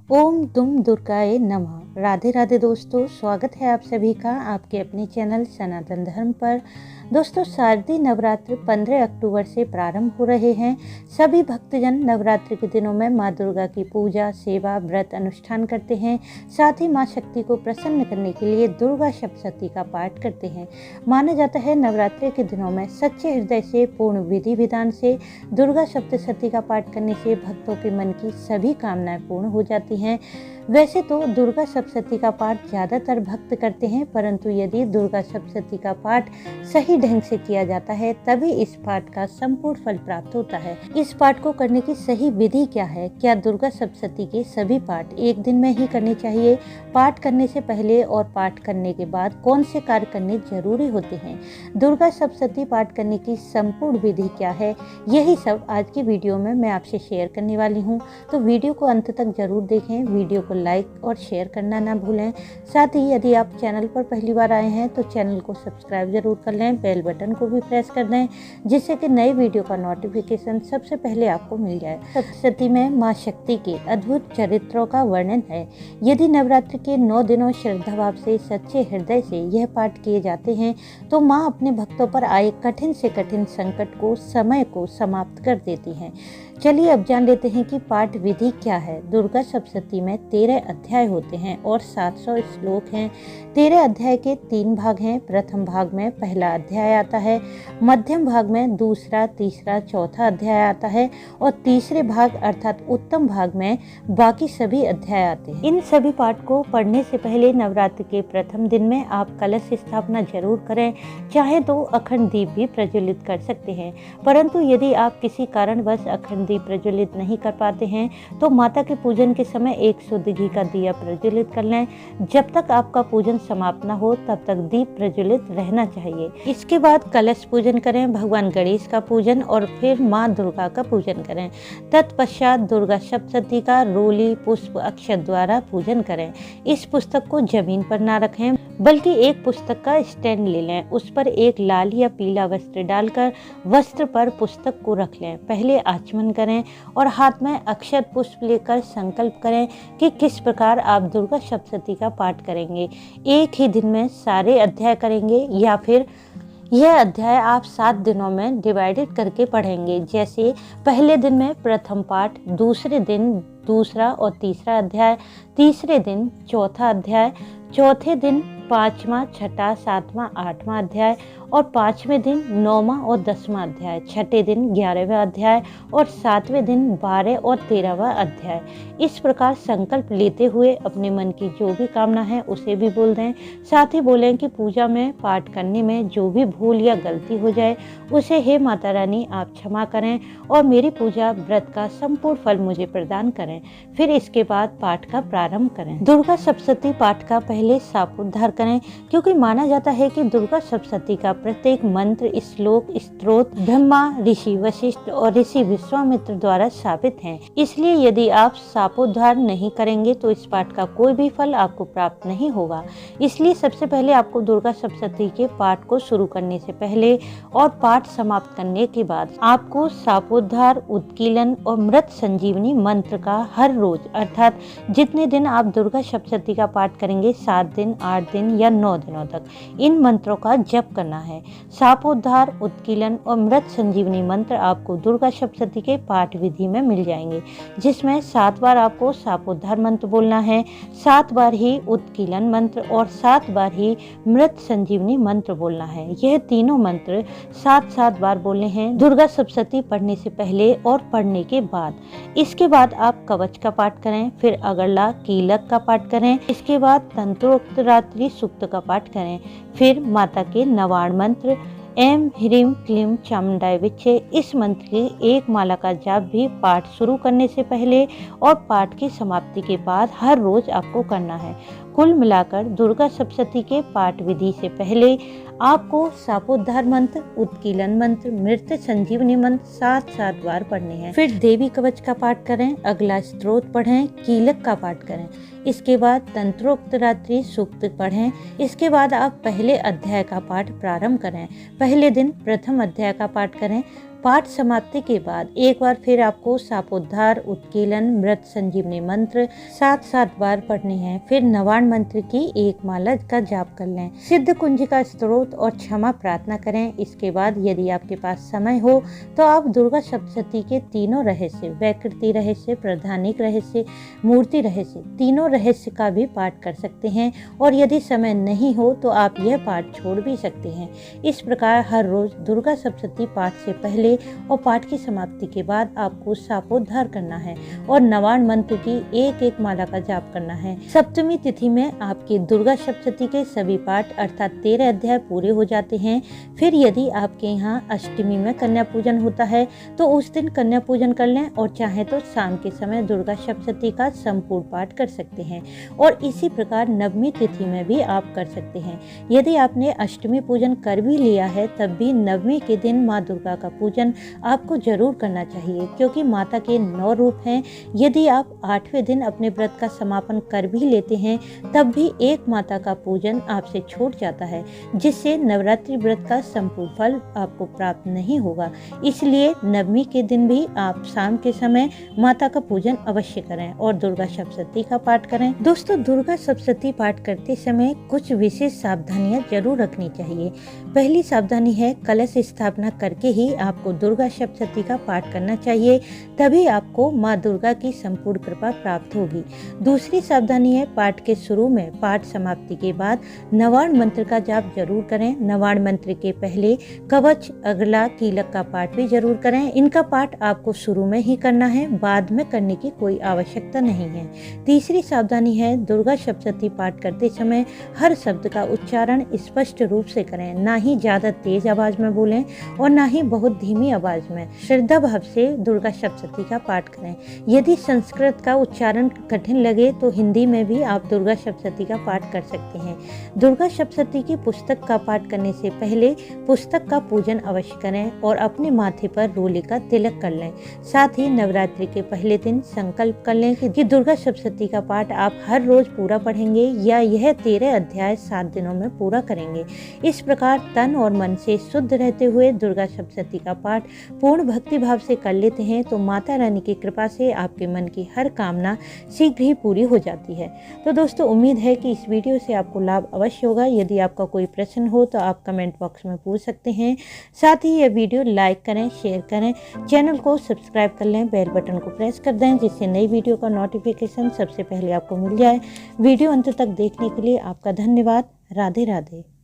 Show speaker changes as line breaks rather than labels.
ओम दुम दुर्गाए नमः। राधे राधे दोस्तों, स्वागत है आप सभी का आपके अपने चैनल सनातन धर्म पर। दोस्तों, शारदीय नवरात्र 15 अक्टूबर से प्रारंभ हो रहे हैं। सभी भक्तजन नवरात्रि के दिनों में माँ दुर्गा की पूजा, सेवा, व्रत अनुष्ठान करते हैं। साथ ही माँ शक्ति को प्रसन्न करने के लिए दुर्गा सप्तशती का पाठ करते हैं। माना जाता है नवरात्रि के दिनों में सच्चे हृदय से, पूर्ण विधि विधान से दुर्गा सप्तशती का पाठ करने से भक्तों के मन की सभी कामनाएं पूर्ण हो जाती हैं। वैसे तो दुर्गा सप्तशती का पाठ ज़्यादातर भक्त करते हैं, परंतु यदि दुर्गा सप्तशती का पाठ सही ढंग से किया जाता है तभी इस पाठ का संपूर्ण फल प्राप्त होता है। इस पाठ को करने की सही विधि क्या है? क्या दुर्गा सप्तशती के सभी पाठ एक दिन में ही करने चाहिए? पाठ करने से पहले और पाठ करने के बाद कौन से कार्य करने जरूरी होते हैं? दुर्गा सप्तशती पाठ करने की संपूर्ण विधि क्या है? यही सब आज की वीडियो में मैं आपसे शेयर करने वाली हूँ। तो वीडियो को अंत तक जरूर देखें। वीडियो को लाइक और शेयर करना ना भूलें। साथ ही यदि आप चैनल पर पहली बार आए हैं तो चैनल को सब्सक्राइब जरूर कर लें, बेल बटन को भी प्रेस कर दें, जिससे कि नए वीडियो का नोटिफिकेशन सबसे पहले आपको मिल जाए। सप्तशती में माँ शक्ति के अद्भुत चरित्रों का वर्णन है। यदि नवरात्र के 9 दिनों श्रद्धा भाव से, सच्चे हृदय से यह पाठ किए जाते हैं तो माँ अपने भक्तों पर आए कठिन से कठिन संकट को, समय को समाप्त कर देती हैं। चलिए अब जान लेते हैं कि पाठ विधि क्या है। दुर्गा सप्तशती में 13 अध्याय होते हैं और 700 श्लोक हैं। 13 अध्याय के 3 भाग हैं। प्रथम भाग में पहला अध्याय आता है, मध्यम भाग में दूसरा, तीसरा, चौथा अध्याय आता है और तीसरे भाग अर्थात उत्तम भाग में बाकी सभी अध्याय आते हैं। इन सभी पाठ को पढ़ने से पहले नवरात्र के प्रथम दिन में आप कलश स्थापना जरूर करें। चाहे तो अखंड दीप भी प्रज्वलित कर सकते हैं, परंतु यदि आप किसी कारणवश अखंड दीप प्रज्वलित नहीं कर पाते हैं तो माता के पूजन के समय एक शुद्ध घी का दिया प्रज्वलित कर लें। जब तक आपका पूजन समाप्त न हो तब तक दीप प्रज्वलित रहना चाहिए। इसके बाद कलश पूजन करें, भगवान गणेश का पूजन और फिर माँ दुर्गा का पूजन करें। तत्पश्चात दुर्गा सप्तशती का रोली, पुष्प, अक्षत द्वारा पूजन करें। इस पुस्तक को जमीन पर ना रखें बल्कि एक पुस्तक का स्टैंड ले लें। उस पर एक लाल या पीला वस्त्र डालकर वस्त्र पर पुस्तक को रख लें। पहले आचमन करें और हाथ में अक्षत पुष्प लेकर संकल्प करें कि किस प्रकार आप दुर्गा सप्तशती का पाठ करेंगे। एक ही दिन में सारे अध्याय करेंगे या फिर यह अध्याय आप 7 दिनों में डिवाइडेड करके पढ़ेंगे। जैसे पहले दिन में प्रथम पाठ, दूसरे दिन दूसरा और तीसरा अध्याय, तीसरे दिन चौथा अध्याय, चौथे दिन 5वां, 6वां, 7वां, 8वां अध्याय और 5वें दिन 9वां और 10वां अध्याय, छठे दिन 11वां अध्याय और 7वें दिन 12 और 13वां अध्याय। इस प्रकार संकल्प लेते हुए अपने मन की जो भी कामना है उसे भी बोल दें। साथ ही बोलें कि पूजा में, पाठ करने में जो भी भूल या गलती हो जाए उसे हे माता रानी आप क्षमा करें और मेरी पूजा व्रत का संपूर्ण फल मुझे प्रदान करें। फिर इसके बाद पाठ का प्रारंभ करें। दुर्गा सप्तशती पाठ का पहले शापोद्धार करें, क्योंकि माना जाता है कि दुर्गा सप्तशती का प्रत्येक मंत्र, श्लोक, स्तोत्र ब्रह्मा, ऋषि वशिष्ठ और ऋषि विश्वामित्र द्वारा स्थापित हैं। इसलिए यदि आप शापोद्धार नहीं करेंगे तो इस पाठ का कोई भी फल आपको प्राप्त नहीं होगा। इसलिए सबसे पहले आपको दुर्गा सप्तशती के पाठ को शुरू करने से पहले और पाठ समाप्त करने के बाद आपको शापोद्धार, उत्कीलन और मृत संजीवनी मंत्र का हर रोज अर्थात जितने दिन आप दुर्गा सप्तशती का पाठ करेंगे, 7 दिन, 8 दिन या 9 दिनों तक इन मंत्रों का जप करना है। शापोद्धार, उत्कीलन और मृत संजीवनी मंत्र आपको दुर्गा सप्तशती के पाठ विधि में मिल जाएंगे, जिसमें 7 बार आपको शापोद्धार मंत्र बोलना है, 7 बार ही उत्कीलन मंत्र और 7 बार ही मृत संजीवनी मंत्र बोलना है। यह तीनों मंत्र 7-7 बार बोलने हैं दुर्गा सप्तशती पढ़ने से पहले और पढ़ने के बाद। इसके बाद आप कवच का पाठ करें, फिर अगरला कीलक का पाठ करें, इसके बाद तंत्रोक्त रात्रि सूक्त का पाठ करें, फिर माता के नवाण मंत्र एम ह्रीम क्लीम चामुंडाय विच्चे इस मंत्र की एक माला का जाप भी पाठ शुरू करने से पहले और पाठ की समाप्ति के बाद हर रोज आपको करना है। कुल मिलाकर दुर्गा सप्तशती के पाठ विधि से पहले आपको शापोद्धार मंत्र, उत्कीलन मंत्र, मृत संजीवनी मंत्र 7-7 बार पढ़ने हैं। फिर देवी कवच का पाठ करें, अगला स्तोत्र पढ़ें, कीलक का पाठ करें, इसके बाद तंत्रोक्त रात्रि सूक्त पढ़ें। इसके बाद आप पहले अध्याय का पाठ प्रारंभ करें। पहले दिन प्रथम अध्याय का पाठ करें, पाठ समाप्ति के बाद एक बार फिर आपको सापोद्धार, उत्कीलन, मृत संजीवनी मंत्र 7-7 बार पढ़ने हैं। फिर नवाण मंत्र की एक माला का जाप कर लें। सिद्ध कुंज का स्तोत्र और क्षमा प्रार्थना करें। इसके बाद यदि आपके पास समय हो तो आप दुर्गा सप्तशती के तीनों रहस्य, वैकृति रहस्य, प्रधानिक रहस्य, मूर्ति रहस्य, तीनों रहस्य का भी पाठ कर सकते हैं। और यदि समय नहीं हो तो आप यह पाठ छोड़ भी सकते हैं। इस प्रकार हर रोज दुर्गा सप्तशती पाठ से पहले और पाठ की समाप्ति के बाद आपको सापोद्धार करना है और नवाण मंत्र की एक एक माला का जाप करना है। सप्तमी तिथि में आपकी दुर्गा सप्तशती के सभी पाठ अर्थात 13 अध्याय पूरे हो जाते हैं। फिर यदि आपके यहाँ अष्टमी में कन्या पूजन होता है तो उस दिन कन्या पूजन कर लें और चाहे तो शाम के समय दुर्गा सप्तशती का संपूर्ण पाठ कर सकते हैं। और इसी प्रकार नवमी तिथि में भी आप कर सकते हैं। यदि आपने अष्टमी पूजन कर भी लिया है तब भी नवमी के दिन माँ दुर्गा का पूजन आपको जरूर करना चाहिए, क्योंकि माता के 9 रूप हैं। यदि आप 8वें दिन अपने व्रत का समापन कर भी लेते हैं तब भी एक माता का पूजन आपसे छूट जाता है, जिससे नवरात्रि व्रत का संपूर्ण फल आपको प्राप्त नहीं होगा। इसलिए नवमी के दिन भी आप शाम के समय माता का पूजन अवश्य करें और दुर्गा सप्तशती का पाठ करें। दोस्तों, दुर्गा सप्तशती पाठ करते समय कुछ विशेष सावधानियां जरूर रखनी चाहिए। पहली सावधानी है, कलश स्थापना करके ही आपको दुर्गा सप्तशती का पाठ करना चाहिए, तभी आपको माँ दुर्गा की संपूर्ण कृपा प्राप्त होगी। दूसरी सावधानी है, पाठ के शुरू में, पाठ समाप्ति के बाद नवाण मंत्र का जाप जरूर करें। नवाण मंत्र के पहले कवच, अगला, कीलक का पाठ भी जरूर करें। इनका पाठ आपको शुरू में ही करना है, बाद में करने की कोई आवश्यकता नहीं है। तीसरी सावधानी है, दुर्गा सप्तशती पाठ करते समय हर शब्द का उच्चारण स्पष्ट रूप से करें, ना ही ज्यादा तेज आवाज में बोलें और ना ही बहुत धीमी आवाज में। श्रद्धा भाव से दुर्गा सप्तशती का पाठ करें। यदि संस्कृत का उच्चारण कठिन लगे तो हिंदी में भी आप दुर्गा सप्तशती का पाठ कर सकते हैं। दुर्गा सप्तशती की पुस्तक का पाठ करने से पहले पुस्तक का पूजन अवश्य करें और अपने माथे पर रोली का तिलक कर लें। साथ ही नवरात्रि के पहले दिन संकल्प कर लें कि दुर्गा सप्तशती का पाठ आप हर रोज पूरा पढ़ेंगे या यह 13 अध्याय 7 दिनों में पूरा करेंगे। इस प्रकार तन और मन से शुद्ध रहते हुए दुर्गा सप्तशती का पाठ पूर्ण भक्ति भाव से कर लेते हैं तो माता रानी की कृपा से आपके मन की हर कामना शीघ्र ही पूरी हो जाती है। तो दोस्तों, उम्मीद है कि इस वीडियो से आपको लाभ अवश्य होगा। यदि आपका कोई प्रश्न हो तो आप कमेंट बॉक्स में पूछ सकते हैं। साथ ही यह वीडियो लाइक करें, शेयर करें, चैनल को सब्सक्राइब कर लें, बेल बटन को प्रेस कर दें जिससे नई वीडियो का नोटिफिकेशन सबसे पहले आपको मिल जाए। वीडियो अंत तक देखने के लिए आपका धन्यवाद। राधे राधे।